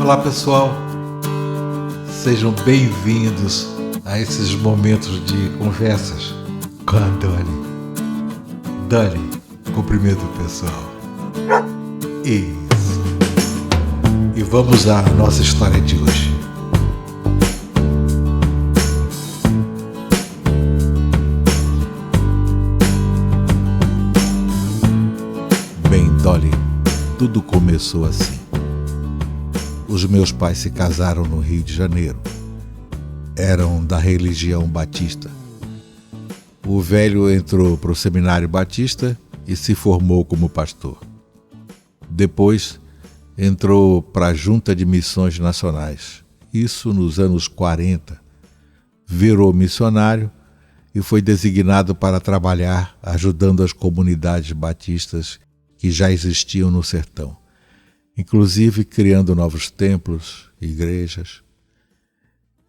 Olá pessoal, sejam bem-vindos a esses momentos de conversas com a Dolly. Dolly, cumprimento pessoal. Isso. E vamos à nossa história de hoje. Bem, Dolly, tudo começou assim. Os meus pais se casaram no Rio de Janeiro. Eram da religião batista. O velho entrou para o seminário batista e se formou como pastor. Depois, entrou para a Junta de Missões Nacionais. Isso nos anos 40. Virou missionário e foi designado para trabalhar ajudando as comunidades batistas que já existiam no sertão, inclusive criando novos templos, igrejas.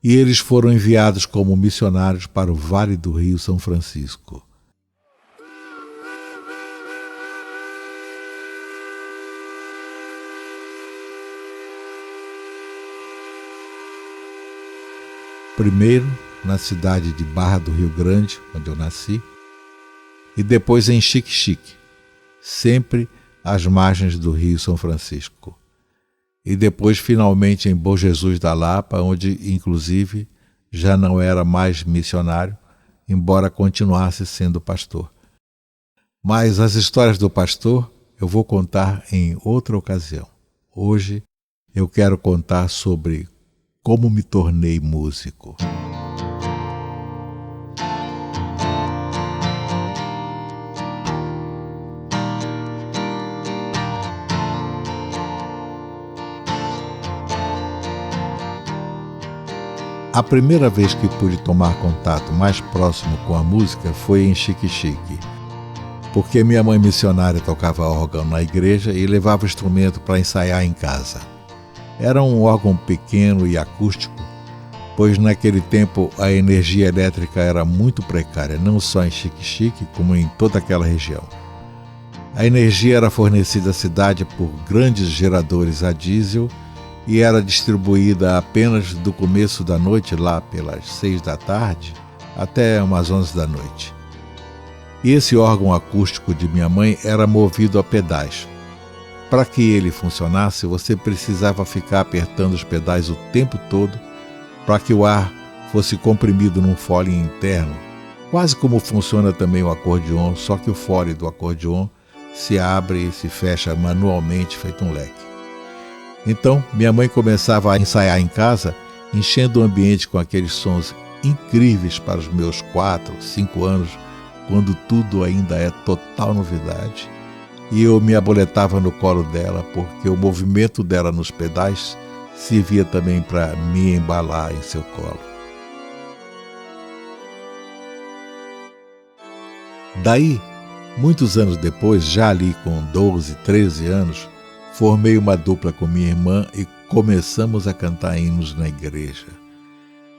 E eles foram enviados como missionários para o Vale do Rio São Francisco. Primeiro na cidade de Barra do Rio Grande, onde eu nasci, e depois em Xique-Xique, sempre às margens do Rio São Francisco. E depois, finalmente, em Bom Jesus da Lapa, onde, inclusive, já não era mais missionário, embora continuasse sendo pastor. Mas as histórias do pastor eu vou contar em outra ocasião. Hoje eu quero contar sobre como me tornei músico. A primeira vez que pude tomar contato mais próximo com a música foi em Xique-Xique, porque minha mãe missionária tocava órgão na igreja e levava o instrumento para ensaiar em casa. Era um órgão pequeno e acústico, pois naquele tempo a energia elétrica era muito precária, não só em Xique-Xique, como em toda aquela região. A energia era fornecida à cidade por grandes geradores a diesel e era distribuída apenas do começo da noite, lá pelas 6 da tarde, até umas 11 da noite. E esse órgão acústico de minha mãe era movido a pedais. Para que ele funcionasse, você precisava ficar apertando os pedais o tempo todo para que o ar fosse comprimido num fole interno, quase como funciona também o acordeon, só que o fole do acordeon se abre e se fecha manualmente, feito um leque. Então, minha mãe começava a ensaiar em casa, enchendo o ambiente com aqueles sons incríveis para os meus 4, 5 anos, quando tudo ainda é total novidade. E eu me aboletava no colo dela, porque o movimento dela nos pedais servia também para me embalar em seu colo. Daí, muitos anos depois, já ali com 12, 13 anos, formei uma dupla com minha irmã e começamos a cantar hinos na igreja.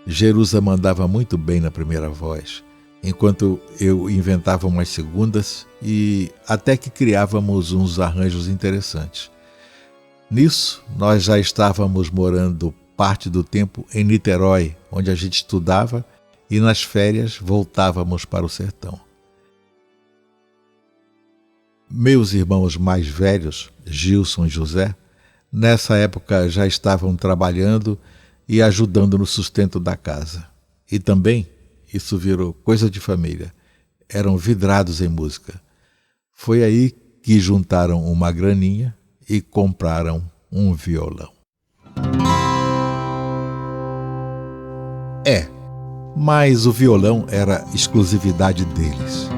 Jerusa mandava muito bem na primeira voz, enquanto eu inventava umas segundas e até que criávamos uns arranjos interessantes. Nisso, nós já estávamos morando parte do tempo em Niterói, onde a gente estudava, e nas férias voltávamos para o sertão. Meus irmãos mais velhos, Gilson e José, nessa época já estavam trabalhando e ajudando no sustento da casa. E também, isso virou coisa de família, eram vidrados em música. Foi aí que juntaram uma graninha e compraram um violão. Mas o violão era exclusividade deles.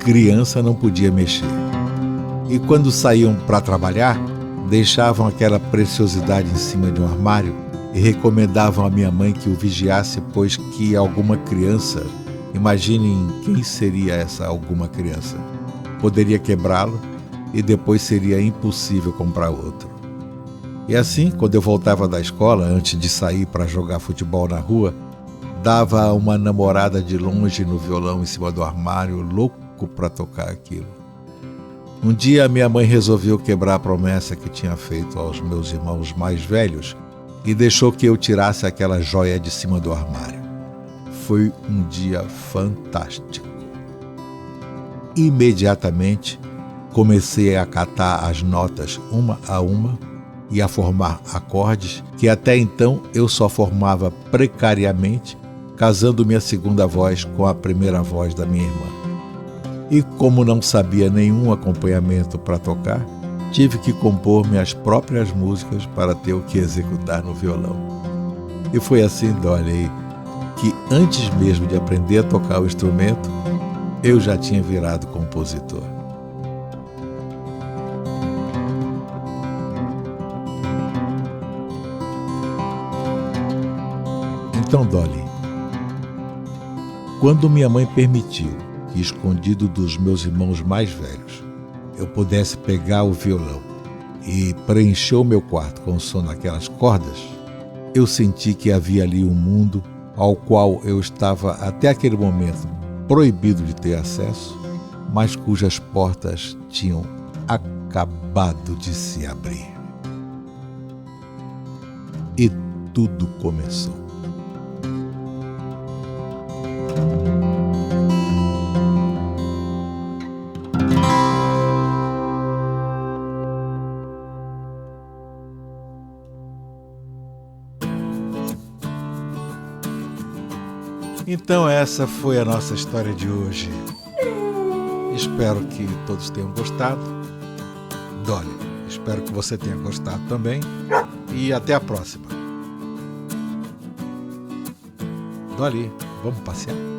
Criança não podia mexer. E quando saíam para trabalhar, deixavam aquela preciosidade em cima de um armário e recomendavam à minha mãe que o vigiasse, pois que alguma criança, imaginem quem seria essa alguma criança, poderia quebrá-lo e depois seria impossível comprar outro. E assim, quando eu voltava da escola, antes de sair para jogar futebol na rua, dava uma namorada de longe no violão em cima do armário, louco para tocar aquilo. Um dia minha mãe resolveu quebrar a promessa que tinha feito aos meus irmãos mais velhos e deixou que eu tirasse aquela joia de cima do armário. Foi um dia fantástico. Imediatamente comecei a catar as notas uma a uma e a formar acordes que até então eu só formava precariamente, casando minha segunda voz com a primeira voz da minha irmã. E como não sabia nenhum acompanhamento para tocar, tive que compor minhas próprias músicas para ter o que executar no violão. E foi assim, Dolly, que antes mesmo de aprender a tocar o instrumento, eu já tinha virado compositor. Então, Dolly, quando minha mãe permitiu que, escondido dos meus irmãos mais velhos, eu pudesse pegar o violão e preencher o meu quarto com o som daquelas cordas, eu senti que havia ali um mundo ao qual eu estava até aquele momento proibido de ter acesso, mas cujas portas tinham acabado de se abrir. E tudo começou. Então essa foi a nossa história de hoje. Espero que todos tenham gostado. Dolly, espero que você tenha gostado também. E até a próxima. Dolly, vamos passear?